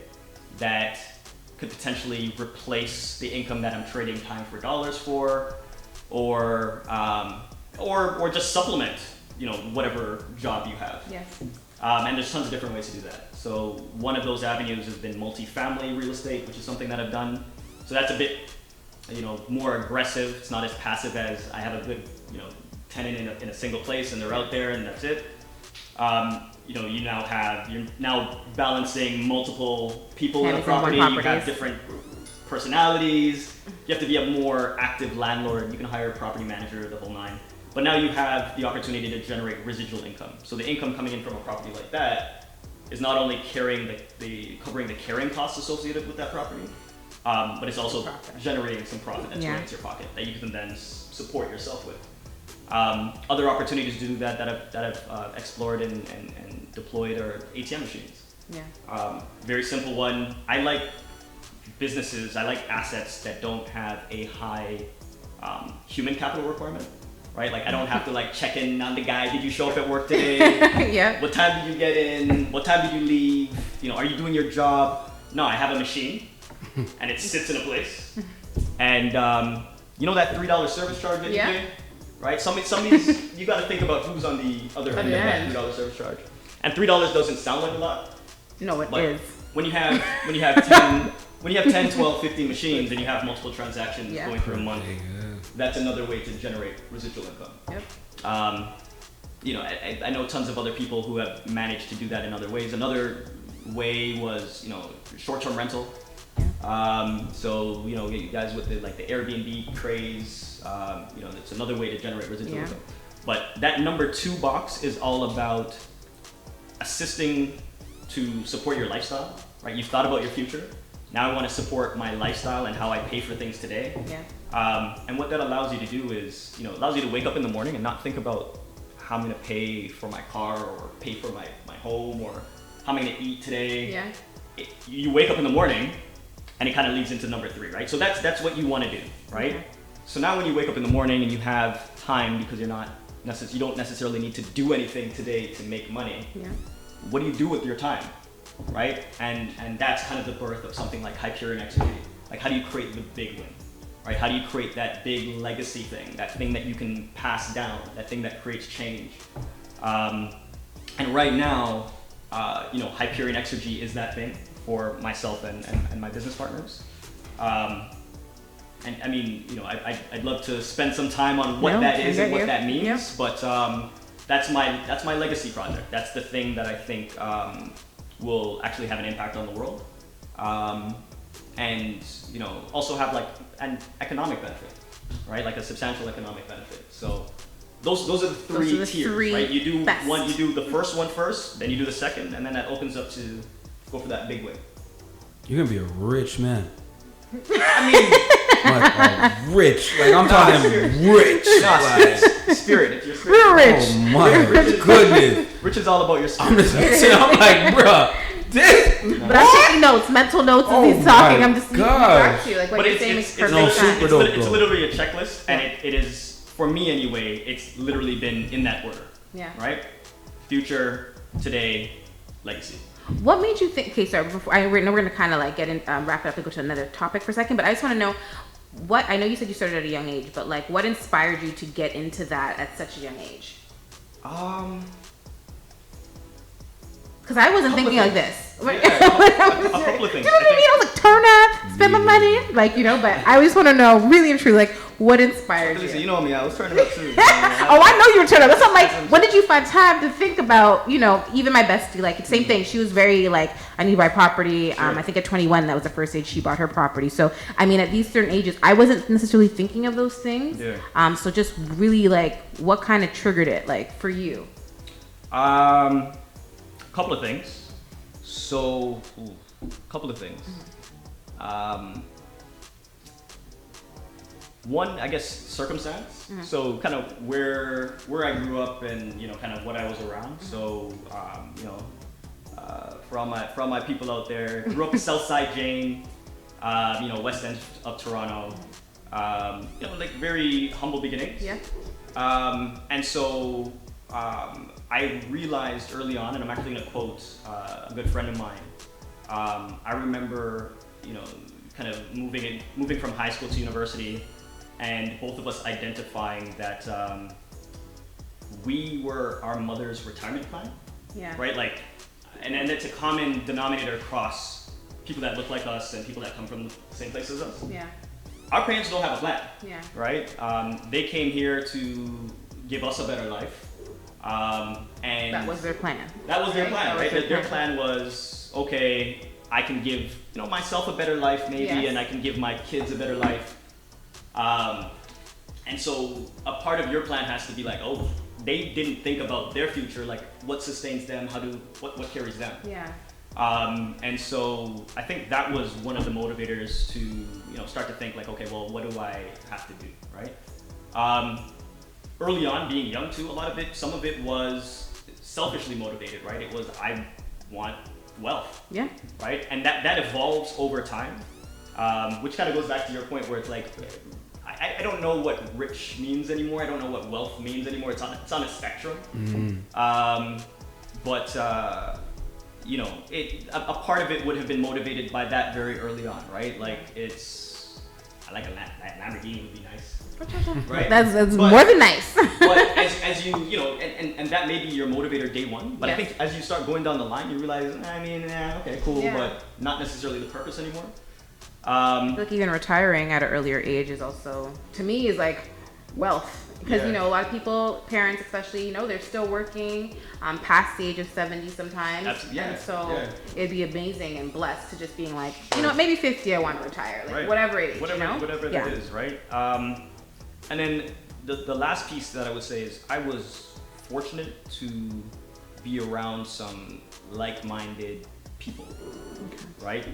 that could potentially replace the income that I'm trading time for dollars for, or just supplement, whatever job you have. Yes. And there's tons of different ways to do that. So one of those avenues has been multifamily real estate, which is something that I've done. So that's a bit, more aggressive. It's not as passive as I have a good, tenant in a single place and they're out there and that's it. You're now balancing multiple people in the property. You have different personalities. You have to be a more active landlord. You can hire a property manager, the whole nine. But now you have the opportunity to generate residual income. So the income coming in from a property like that is not only covering the carrying costs associated with that property, but it's also generating some profit that's going into your pocket that you can then support yourself with. Other opportunities to do that I've explored and deployed are ATM machines. Yeah. Very simple one. I like businesses. I like assets that don't have a high human capital requirement. Right? Like I don't have to check in on the guy. Did you show up at work today? Yeah. What time did you get in? What time did you leave? Are you doing your job? No, I have a machine, and it sits in a place. And that $3 service charge that you pay, right? Some of these you got to think about who's on the other end of that $3 service charge. And $3 doesn't sound like a lot. No, it is. When you have 10, 12, 15 machines, and you have multiple transactions going through a month. That's another way to generate residual income. Yep. I know tons of other people who have managed to do that in other ways. Another way was, short-term rental. So you guys with the Airbnb craze, it's another way to generate residual income. But that number 2 box is all about assisting to support your lifestyle, right? You've thought about your future. Now I want to support my lifestyle and how I pay for things today. Yeah. And what that allows you to do is, allows you to wake up in the morning and not think about how I'm going to pay for my car or pay for my home or how I'm going to eat today. Yeah. You wake up in the morning and it kind of leads into number 3, right? So that's what you want to do, right? Okay. So now when you wake up in the morning and you have time because you don't necessarily need to do anything today to make money. Yeah. What do you do with your time? Right? And that's kind of the birth of something like Hyperion Exergy. Like how do you create the big win? Right? How do you create that big legacy thing, that thing that you can pass down, that thing that creates change? And right now, Hyperion Exergy is that thing for myself and my business partners. And I mean, I'd love to spend some time on what that is and what that means, but that's my legacy project. That's the thing that I think will actually have an impact on the world, and also have an economic benefit, right? Like a substantial economic benefit. So those are the three tiers, right? You do one, you do the first one first, then you do the second, and then that opens up to go for that big win. You're gonna be a rich man. I mean, rich. I'm talking rich. No, spirit. If you're spirit. Real rich. Oh my goodness. Rich is all about your spirit. I'm like, bruh. But I'm taking notes, mental notes as he's talking. I'm just back to you. Like what you're saying makes perfect sense. It's literally a checklist, and it is, for me anyway, it's literally been in that order. Yeah. Right? Future, today, legacy. What made you think? Okay, sorry. We're going to kind of get in, wrap it up and go to another topic for a second. But I just want to know what I know you said you started at a young age, but what inspired you to get into that at such a young age? Because I wasn't thinking like this. Yeah, a couple of things. Do you know what I mean? I was like, turn up, spend my money, But I just want to know, really and truly, what inspired you? You know me, I was turning up too. Oh, I know you were turning up. That's what I'm like. When did you find time to think about? Even my bestie, same thing. She was very I need to buy property. Sure. I think at 21, that was the first age she bought her property. So I mean, at these certain ages, I wasn't necessarily thinking of those things. Yeah. So just really what kind of triggered it, for you? Couple of things. So, couple of things. One, I guess, circumstance. Mm-hmm. So, kind of where I grew up and kind of what I was around. So, for all my people out there, grew up in Southside Jane, West End of Toronto. Very humble beginnings. Yeah. And so. I realized early on, and I'm actually going to quote a good friend of mine. I remember, kind of moving from high school to university, and both of us identifying that we were our mother's retirement plan. Yeah. Right. And it's a common denominator across people that look like us and people that come from the same place as us. Yeah. Our parents don't have a plan. Yeah. Right? They came here to give us a better life. And that was their plan. That was their plan, right? Their plan was, okay, I can give myself a better life maybe, and I can give my kids a better life. And so a part of your plan has to be like, oh, they didn't think about their future, like what sustains them, what carries them. Yeah. And so I think that was one of the motivators to start to think like, okay, well, what do I have to do, right? Early on, being young too, some of it was selfishly motivated, right? It was I want wealth, yeah, right? And that evolves over time, which kind of goes back to your point where it's like, I don't know what rich means anymore. I don't know what wealth means anymore. It's on a spectrum. Mm-hmm. But a part of it would have been motivated by that very early on, right? Like I like a Lamborghini would be nice. Right? That's more than nice. But as you and that may be your motivator day one, but I think as you start going down the line, you realize, okay, cool, but not necessarily the purpose anymore. I feel like even retiring at an earlier age is also, to me, is like wealth. Because, a lot of people, parents especially, they're still working past the age of 70 sometimes. And so it'd be amazing and blessed to just being like, maybe 50 I want to retire. Like whatever age, Whatever that is, right? And then the last piece that I would say is I was fortunate to be around some like-minded people, right?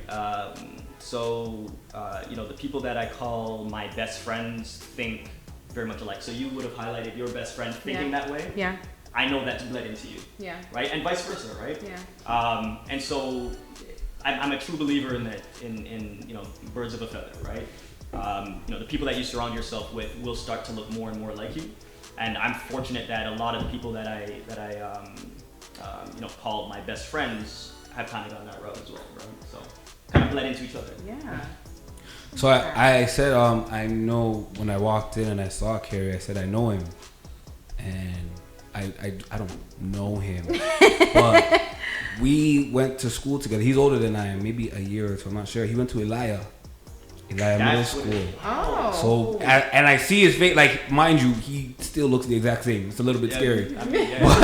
So the people that I call my best friends think very much alike. So you would have highlighted your best friend thinking that way. Yeah. I know that's bled into you. Yeah. Right? And vice versa, right? Yeah. And so I'm a true believer in that, in birds of a feather, right? The people that you surround yourself with will start to look more and more like you. And I'm fortunate that a lot of the people that I call my best friends have kind of gone that route as well, right? So kind of bled into each other. Yeah. So I said, I know when I walked in and I saw Kerry, I said, I know him. And I don't know him. But we went to school together. He's older than I am, maybe a year or two, I'm not sure. He went to Elia Middle School. Oh. So, and I see his face, like, mind you, he still looks the exact same. It's a little bit scary. I mean, But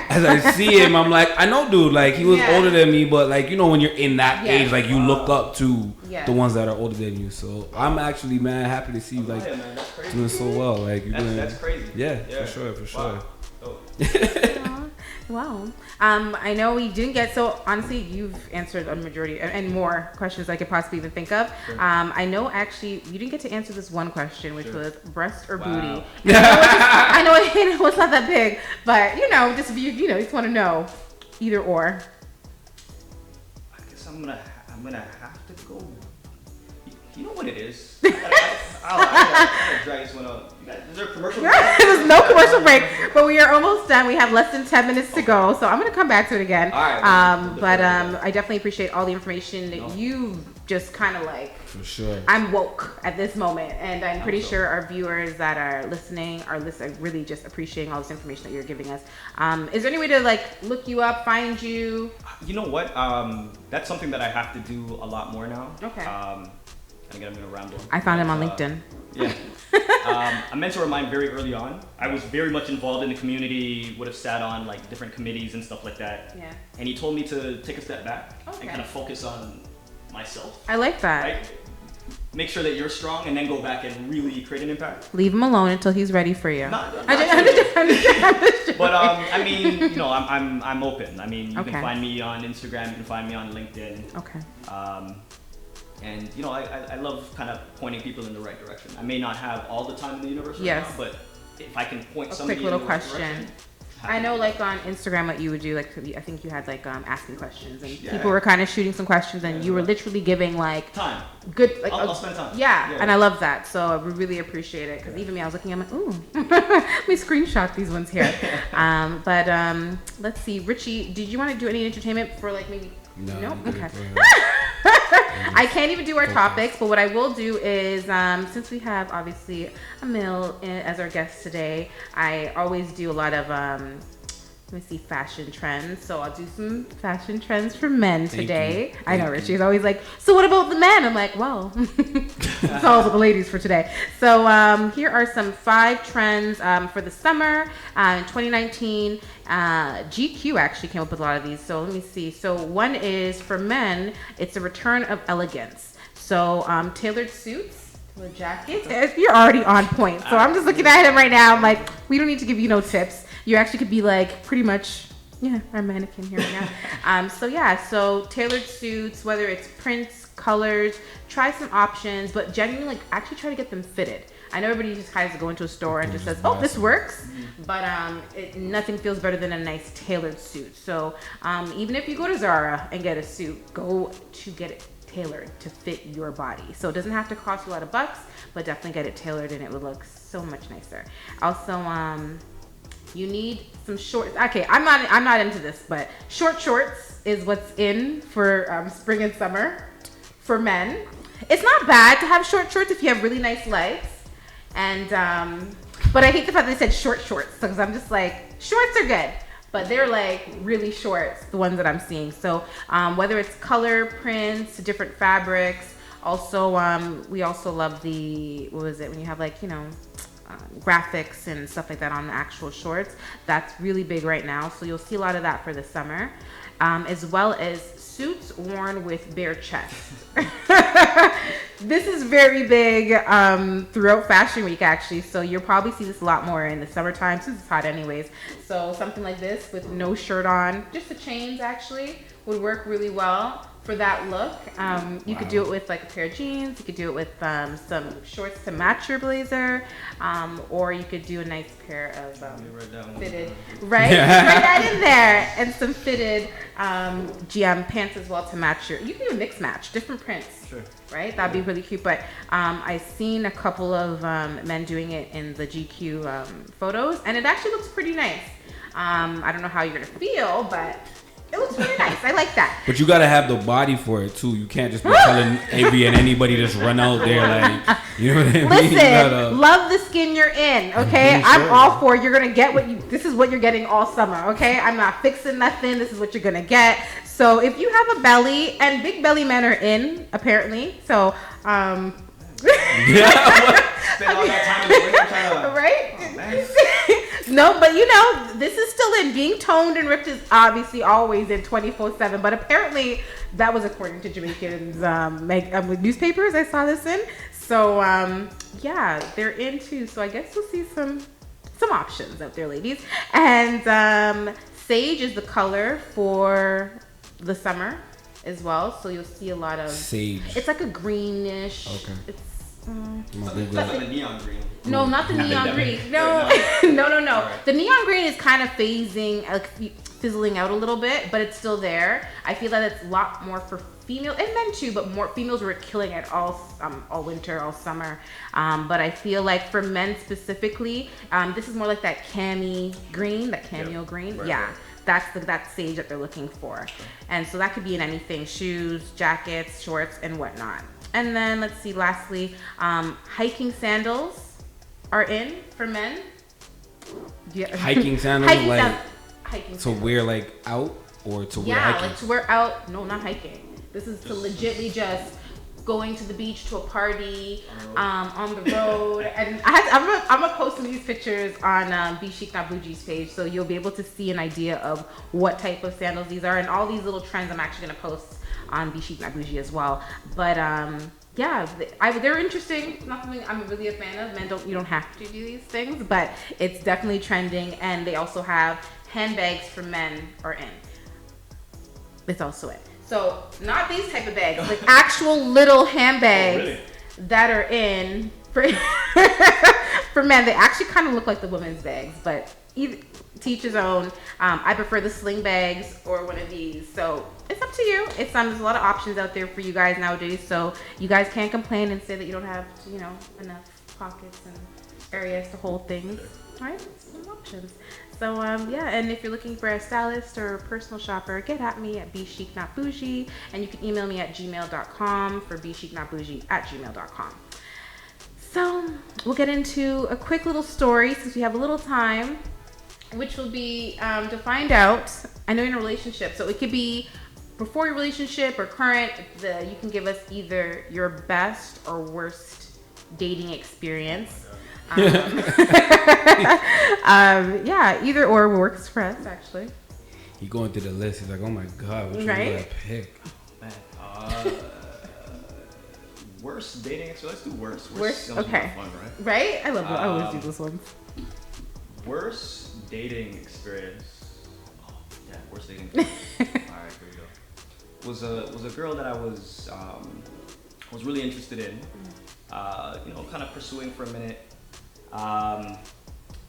as I see him, I'm like, I know, dude, like, he was older than me, but, like, when you're in that age, like, you look up to the ones that are older than you. So, I'm actually, man, happy to see you, like, doing so well. Like, you're doing, that's crazy. Yeah, for sure. Wow. Oh. Wow. I know we didn't get, so honestly, you've answered a majority and more questions I could possibly even think of. Sure. I know actually you didn't get to answer this one question, which was breast or booty. I know it's not that big, but just if you just want to know either or. I guess I'm gonna have to go. You know what it is? I'll drag this one out. Is there a commercial break? There's no commercial break, but we are almost done. We have less than 10 minutes to go, so I'm going to come back to it again. All right. But I definitely appreciate all the information that you just kind of like. For sure. I'm woke at this moment, and I'm pretty sure our viewers that are listening are really just appreciating all this information that you're giving us. Is there any way to like look you up, find you? You know what? That's something that I have to do a lot more now. Okay. And again, I'm going to ramble. I found him on LinkedIn. Yeah. A mentor of mine very early on. I was very much involved in the community, would have sat on like different committees and stuff like that. Yeah. And he told me to take a step back Okay. and kind of focus on myself. I like that. Right? Make sure that you're strong and then go back and really create an impact. Leave him alone until he's ready for you. I'm But I mean, I'm open. I mean, you can find me on Instagram, you can find me on LinkedIn. Okay. And I love kind of pointing people in the right direction. I may not have all the time in the universe right now, but if I can point somebody in the right direction. I know, like on Instagram, what you would do, like I think you had like asking questions, and people were kind of shooting some questions, and you were literally giving like time, good, like I'll spend time. Yeah, and I love that. So we really appreciate it because even me, I was looking, I'm like, ooh, let me screenshot these ones here. But let's see, Richie, did you want to do any entertainment for like maybe? No. Okay. I can't even do our topics, but what I will do is, since we have obviously Emil as our guest today, I always do a lot of Let me see fashion trends. So I'll do some fashion trends for men today. I know Richie's always like, so what about the men? I'm like, well, it's all about the ladies for today. So here are some 5 trends for the summer in 2019. GQ actually came up with a lot of these. So let me see. So one is for men, it's a return of elegance. So tailored suits, tailored jackets. You're already on point. So I'm just looking at him right now. I'm like, we don't need to give you no tips. You actually could be like pretty much, our mannequin here right now. So tailored suits, whether it's prints, colors, try some options, but genuinely actually try to get them fitted. I know everybody just tries to go into a store and just says, oh, this works, but nothing feels better than a nice tailored suit. So even if you go to Zara and get a suit, go to get it tailored to fit your body. So it doesn't have to cost you a lot of bucks, but definitely get it tailored and it would look so much nicer. Also, you need some shorts. Okay, I'm not into this, but shorts is what's in for spring and summer for men. It's not bad to have shorts if you have really nice legs. And but I hate the fact that they said shorts because I'm just like, shorts are good, but they're like really shorts, the ones that I'm seeing. So whether it's color, prints, different fabrics. Also, we also love the, what was it, when you have like, graphics and stuff like that on the actual shorts. That's really big right now, so you'll see a lot of that for the summer, as well as suits worn with bare chest. This is very big throughout Fashion Week actually, so you'll probably see this a lot more in the summertime since it's hot anyways. So something like this with no shirt on, just the chains actually would work really well for that look. You could do it with like a pair of jeans. You could do it with some shorts to match your blazer, or you could do a nice pair of fitted, right? Write that in there, and some fitted GM pants as well to match your. You can even mix match different prints, sure. Right? That'd be really cute. But I've seen a couple of men doing it in the GQ photos, and it actually looks pretty nice. I don't know how you're gonna feel, but it looks really nice. I like that. But you gotta have the body for it too. You can't just be telling AB and anybody just run out there like, you know what I mean? Listen, love the skin you're in, okay? I'm all for you're gonna get this is what you're getting all summer, okay? I'm not fixing nothing. This is what you're gonna get. So if you have a belly, and big belly men are in, apparently. So, Spend all that time in the winter trying to, right? Oh, no, but this is still in. Being toned and ripped is obviously always in 24/7. But apparently, that was according to Jamaicans newspapers. I saw this in. So they're in too. So I guess we'll see some options out there, ladies. And sage is the color for the summer as well. So you'll see a lot of sage. It's like a greenish. Okay. It's it's like the neon green. No, not the neon green. No. No. Right. The neon green is kind of fizzling out a little bit, but it's still there. I feel that it's a lot more for female and men too, but more females were killing it all winter, all summer. But I feel like for men specifically, this is more like that cameo green. Right. Yeah. That's that sage that they're looking for. And so that could be in anything, shoes, jackets, shorts, and whatnot. And then let's see, lastly, hiking sandals are in for men. Yeah. Hiking sandals? Hiking to wear like out or to wear hiking? Yeah, like to wear out. No, not hiking. This is to legitly just going to the beach, to a party, on the road. And I'm gonna post some of these pictures on bChic Not Bougie's page, so you'll be able to see an idea of what type of sandals these are, and all these little trends I'm actually gonna post on bChic Not Bougie as well. But they're interesting. Not something I'm really a fan of. Men you don't have to do these things, but it's definitely trending. And they also have handbags for men are in. It's also in. So not these type of bags, like actual little handbags that are in for for men. They actually kind of look like the women's bags, but to each his own. I prefer the sling bags or one of these. So it's up to you. It's there's a lot of options out there for you guys nowadays. So you guys can't complain and say that you don't have enough pockets and areas to hold things. Right? Some options. So and if you're looking for a stylist or a personal shopper, get at me at bChic Not Bougie, and you can email me at gmail.com for bchicnotbougie@gmail.com. So we'll get into a quick little story since we have a little time. which will be to find out. I know you're in a relationship, so it could be before your relationship or current. You can give us either your best or worst dating experience. Yeah, either or works for us, actually. He going through the list. He's like, oh my god, which one would I pick? Man, worst dating experience. Let's do worst. Worst. Okay. Fun, right? Right? I love it. I always do this one. Worst dating experience. Oh, yeah, worst dating experience. All right, here we go. Was a girl that I was really interested in. Kind of pursuing for a minute.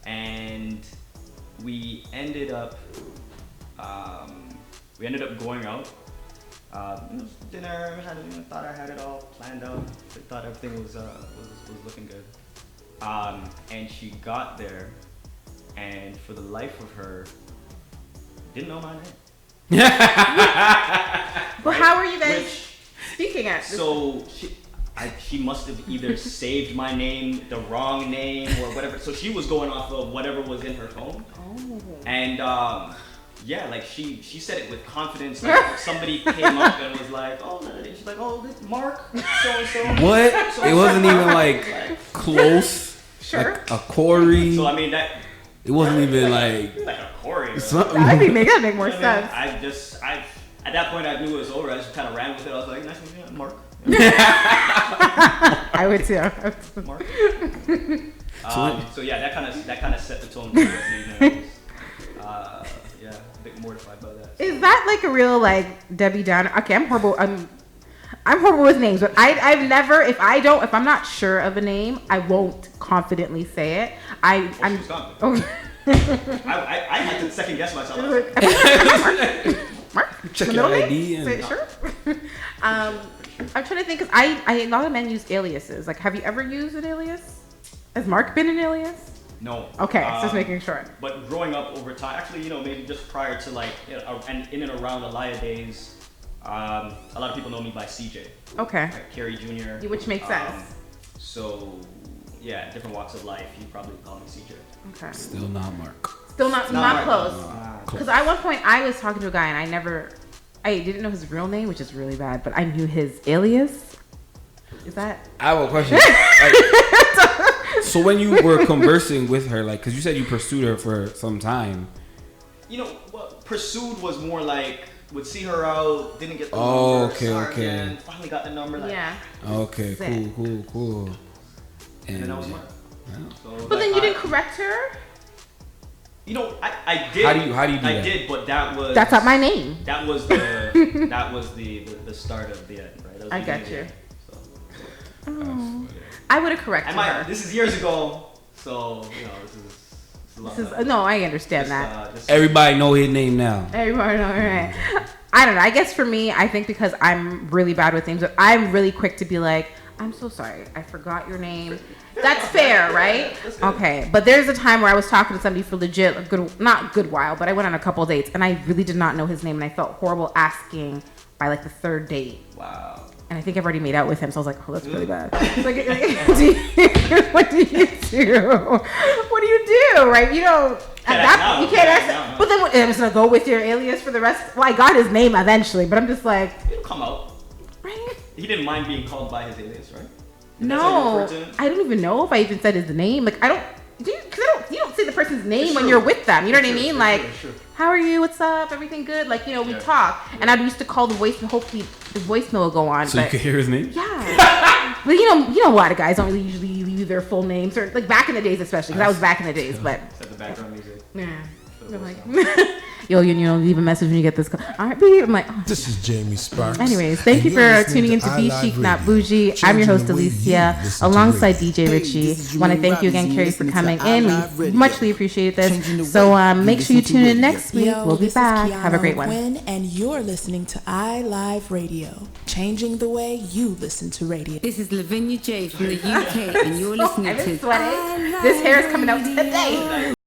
And we ended up going out. Dinner. Thought I had it all planned out. Thought everything was looking good. And she got there, and for the life of her, didn't know my name. But how are you guys speaking at this? So she must have either saved my name, the wrong name, or whatever. So she was going off of whatever was in her phone. Oh. And yeah, like she said it with confidence. Like somebody came up and was like, "Oh," she's like, "Oh, this Mark, so and so." What? It wasn't even like close. Sure. Like a Corey. So I mean that. It wasn't even like a Corey. That'd make more sense. I at that point I knew it was over. I just kind of ran with it. I was like, "Nice to meet you, Mark." I would too. Mark. So yeah, that kind of set the tone for the rest of the evening. Yeah, a bit mortified by that. So. Is that like a real like Debbie Downer? Okay, I'm horrible. I'm horrible with names, but I've never if I'm not sure of a name, I won't confidently say it. I had to second guess myself. Mark? Check your ID and sure. I'm trying to think because a lot of men use aliases. Like, have you ever used an alias? Has Mark been an alias? No. Okay, just making sure. But growing up over time, actually, maybe just prior to like, and in and around Alaya days, a lot of people know me by CJ. Okay. Like Kerry Jr. Which makes sense. So, yeah, different walks of life, you probably call me CJ. Okay. Still not Mark. Still not close. Because at one point I was talking to a guy and I didn't know his real name, which is really bad, but I knew his alias. Is that? I have a question. So when you were conversing with her, like, because you said you pursued her for some time. Pursued was more like, would see her out, didn't get the number. Okay. Again, finally got the number. Like, yeah. Okay, cool. And that was mine. Yeah. So, but then you didn't correct her? I did. How do you do that? I did, but that's not my name. That was the the start of the end, right? I got you. So. I would have corrected her. This is years ago, so this is no, I understand that. Everybody know his name now. Everybody know, right? I don't know. I guess for me, I think because I'm really bad with names, I'm really quick to be like, I'm so sorry, I forgot your name. That's fair, right? Okay, but there's a time where I was talking to somebody for legit not a good while, but I went on a couple dates and I really did not know his name and I felt horrible asking by like the third date. Wow. And I think I've already made out with him, so I was like, oh, that's really bad. What do you do? What do you do, right? You can't ask. But then I'm just gonna go with your alias for the rest. Well, I got his name eventually, but I'm just like, it'll come out. Right? He didn't mind being called by his alias, right? No, I don't even know if I even said his name. Like, I don't. You don't say the person's name when you're with them. You know what I mean? Like, how are you? What's up? Everything good? Like, we talk. And I used to call the voicemail. Hopefully, the voicemail will go on. So you could hear his name? Yeah. But you know, a lot of guys don't really usually leave their full names, or like back in the days, especially because I was back in the days. But the background music. Yeah. I'm like, leave a message when you get this call. All right, babe. I'm like, oh. This is Jamie Sparks. Anyways, thank you for tuning into bChic, Not Bougie. I'm your host, Alicia, alongside DJ Richie. Want to thank you again, Carrie, for coming in. We muchly appreciate this. So make sure you tune in next week. We'll be back. Have a great one. And you're listening to iLive Radio, changing the way you listen to radio. This is Lavinia J from the UK, and you're listening to This hair is coming out today.